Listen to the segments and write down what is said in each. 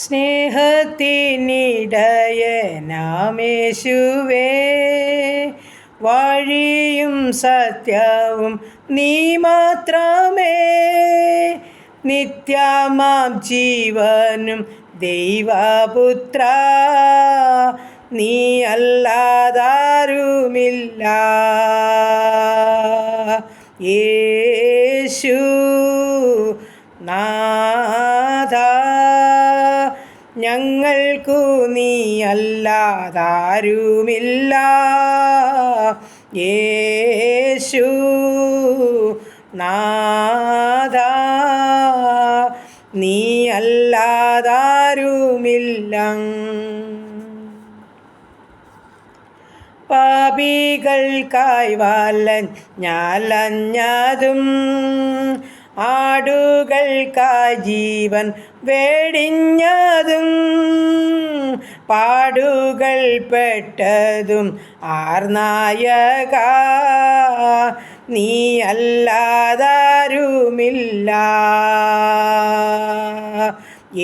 സ്നേഹത്തിനിടയനാമേശുവേ, വഴിയും സത്യവും നീ മാത്രമേ, നിത്യമാം ജീവനും ദൈവപുത്ര, നീ അല്ലാതാരുമില്ല. യേശു നാഥ, ഞങ്ങൾക്കു നീ അല്ലാതാരുമില്ല. യേശു നാഥ, നീ അല്ലാതാരുമില്ല. പാപികൾക്കായി വലഞ്ഞതും ആടുകൾക്കായി ജീവൻ വെടിഞ്ഞതും, പാടുകൾ പെട്ടതും ആർനായക, നീ അല്ലാതാരുമില്ല.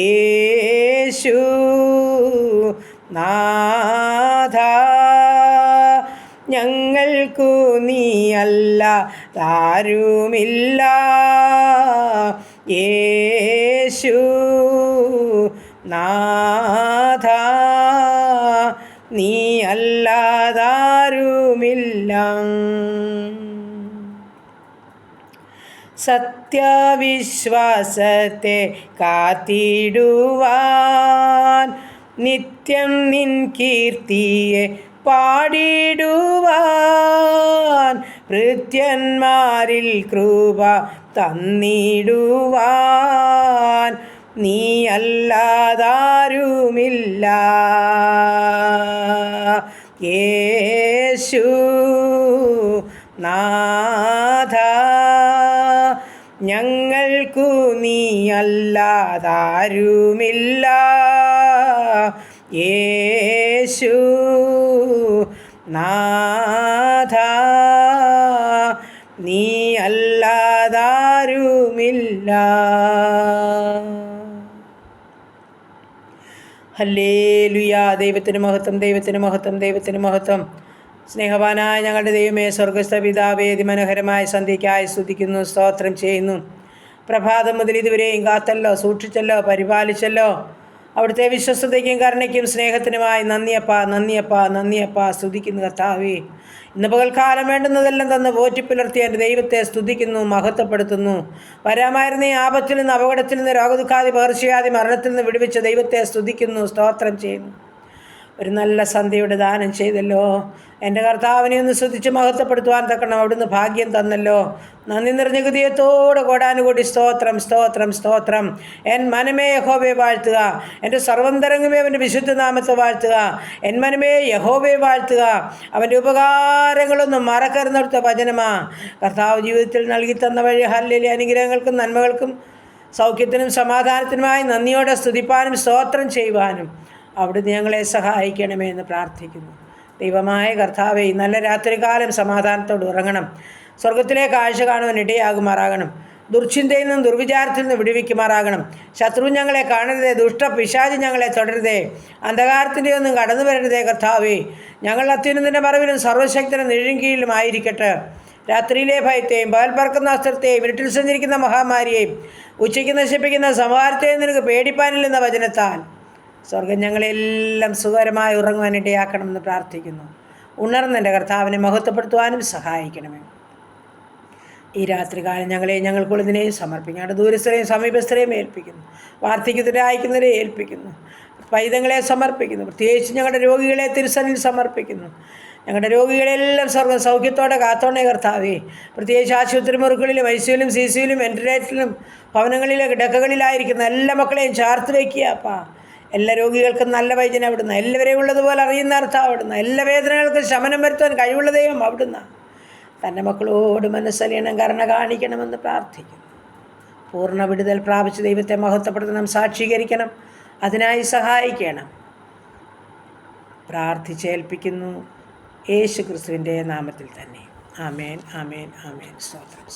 യേശു നാഥ, ഞങ്ങൾക്കു നീ അല്ലാതാരുമില്ല. യേശു നാഥ, നീ അല്ലാതാരുമില്ല. സത്യവിശ്വാസത്തെ കാത്തിടുവാൻ, നിത്യം നിൻ കീർത്തിയെ പാടിടുവാൻ, ഭൃത്യന്മാരിൽ കൃപ തന്നിടുവാൻ, നീ അല്ലാതാരുമില്ല. യേശു നാഥ, ഞങ്ങൾക്കു നീ അല്ലാതാരുമില്ല. യേശു നാഥ, നീ അല്ലാതാരുമില്ല. ഹല്ലേലൂയാ. ദൈവത്തിന് മഹത്വം, ദൈവത്തിന് മഹത്വം, ദൈവത്തിന് മഹത്വം. സ്നേഹവാനായ ഞങ്ങളുടെ ദൈവമേ, സ്വർഗസ്ഥ പിതാവേ, അതിമനോഹരമായ സന്ധ്യയ്ക്കായി സ്തുതിക്കുന്നു, സ്തോത്രം ചെയ്യുന്നു. പ്രഭാതം മുതൽ ഇതുവരെയും കാത്തല്ലോ, സൂക്ഷിച്ചല്ലോ, പരിപാലിച്ചല്ലോ. അവിടുത്തെ വിശ്വസ്തതയ്ക്കും കരുണയ്ക്കും സ്നേഹത്തിനുമായി നന്ദിയപ്പ, നന്ദിയപ്പ, നന്ദിയപ്പ. സ്തുതിക്കുന്നു കർത്താവേ. ഇന്ന് പകൽക്കാലം വേണ്ടുന്നതെല്ലാം തന്ന് പോറ്റിപ്പുലർത്തിയ എൻ്റെ ദൈവത്തെ സ്തുതിക്കുന്നു, മഹത്വപ്പെടുത്തുന്നു. വരാമായിരുന്ന ഈ ആപത്തിൽ നിന്ന്, അപകടത്തിൽ നിന്ന്, രോഗദുഃഖാദി പകർച്ചവ്യാധി മരണത്തിൽ നിന്ന് വിടുവിച്ച ദൈവത്തെ സ്തുതിക്കുന്നു, സ്തോത്രം ചെയ്യുന്നു. ഒരു നല്ല സന്ധ്യയുടെ ദാനം ചെയ്തല്ലോ. എൻ്റെ കർത്താവിനെ ഒന്ന് സ്തുതിച്ച് മഹത്വപ്പെടുത്തുവാൻ തക്കണം അവിടുന്ന് ഭാഗ്യം തന്നല്ലോ. നന്ദി നിറഞ്ഞ ഹൃദയത്തോടെ കോടാനുകൂടി സ്തോത്രം, സ്തോത്രം, സ്തോത്രം. എൻ മനമേ യഹോവയെ വാഴ്ത്തുക, എൻ്റെ സർവന്തരംഗമേ അവൻ്റെ വിശുദ്ധ നാമത്തെ വാഴ്ത്തുക. എൻ മനമേ യഹോവയെ വാഴ്ത്തുക, അവൻ്റെ ഉപകാരങ്ങളൊന്നും മറക്കരുന്നിടത്ത വചനമാ. കർത്താവ് ജീവിതത്തിൽ നൽകി തന്ന വഴി ഹല്ലേലൂയ അനുഗ്രഹങ്ങൾക്കും നന്മകൾക്കും സൗഖ്യത്തിനും സമാധാനത്തിനുമായി നന്ദിയോടെ സ്തുതിപ്പാനും സ്തോത്രം ചെയ്യുവാനും അവിടുന്ന് ഞങ്ങളെ സഹായിക്കണമേ എന്ന് പ്രാർത്ഥിക്കുന്നു. ദൈവമായ കർത്താവേ, നല്ല രാത്രികാലം സമാധാനത്തോട് ഉറങ്ങണം. സ്വർഗത്തിലെ കാഴ്ച കാണുവാൻ ഇടയാകുമാറാകണം. ദുർചിന്തയിൽ നിന്നും ദുർവിചാരത്തിൽ നിന്ന് വിടുവിക്കുമാറാകണം. ശത്രു ഞങ്ങളെ കാണരുതേ, ദുഷ്ട പിശാചി ഞങ്ങളെ തുടരുതേ, അന്ധകാരത്തിൻ്റെ ഒന്നും കടന്നു വരരുതേ. കർത്താവേ, ഞങ്ങൾ അത്യുന്നതിൻ്റെ മറവിലും സർവശക്തനും നിഴലിൻ ആയിരിക്കട്ടെ. രാത്രിയിലെ ഭയത്തെയും പകൽ പറക്കുന്ന അസ്ത്രത്തെയും ഇരുട്ടിൽ സഞ്ചരിക്കുന്ന മഹാമാരിയെയും ഉച്ചയ്ക്ക് നശിപ്പിക്കുന്ന സംഹാരത്തെയും നിനക്ക് പേടിപ്പാനില്ലെന്ന വചനത്താൽ സ്വർഗം ഞങ്ങളെല്ലാം സുഖകരമായി ഉറങ്ങുവാനിടയാക്കണമെന്ന് പ്രാർത്ഥിക്കുന്നു. ഉണർന്നെൻ്റെ കർത്താവിനെ മഹത്വപ്പെടുത്തുവാനും സഹായിക്കണമേ. ഈ രാത്രികാലം ഞങ്ങളെയും ഞങ്ങൾക്കുള്ളതിനെയും സമർപ്പിക്കും. ഞങ്ങളുടെ ദൂരസ്ഥരെയും സമീപസ്ഥരെയും ഏൽപ്പിക്കുന്നു. വാർദ്ധക്യത്തിൻ്റെ അയക്കുന്നവരെ ഏൽപ്പിക്കുന്നു. പൈതങ്ങളെ സമർപ്പിക്കുന്നു. പ്രത്യേകിച്ച് ഞങ്ങളുടെ രോഗികളെ തിരുസന്നിൽ സമർപ്പിക്കുന്നു. ഞങ്ങളുടെ രോഗികളെല്ലാം സ്വർഗം സൗഖ്യത്തോടെ കാത്തോണേ കർത്താവേ. പ്രത്യേകിച്ച് ആശുപത്രി മുറികളിലും ഐസിയുലും സിസിയിലും വെന്റിലേറ്ററിലും ഭവനങ്ങളിലെ കിടക്കകളിലായിരിക്കുന്ന എല്ലാ മക്കളെയും ചേർത്ത് വയ്ക്കുക അപ്പാ. എല്ലാ രോഗികൾക്കും നല്ല വൈദ്യനെ അവിടുന്ന്, എല്ലാവരെയും ഉള്ളതുപോലെ അറിയുന്ന അർത്ഥം അവിടുന്ന്, എല്ലാ വേദനകൾക്കും ശമനം വരുത്താൻ കഴിവുള്ള ദൈവം അവിടുന്ന്. തൻ്റെ മക്കളോട് മനസ്സലിയണം, കരുണ കാണിക്കണമെന്ന് പ്രാർത്ഥിക്കുന്നു. പൂർണ്ണ വിടുതൽ പ്രാപിച്ച് ദൈവത്തെ മഹത്വപ്പെടുത്തണം, സാക്ഷീകരിക്കണം. അതിനായി സഹായിക്കണം. പ്രാർത്ഥിച്ചേൽപ്പിക്കുന്നു യേശു ക്രിസ്തുവിൻ്റെ നാമത്തിൽ തന്നെ. ആമേൻ, ആമേൻ, ആമേൻ. സ്തോത്രം.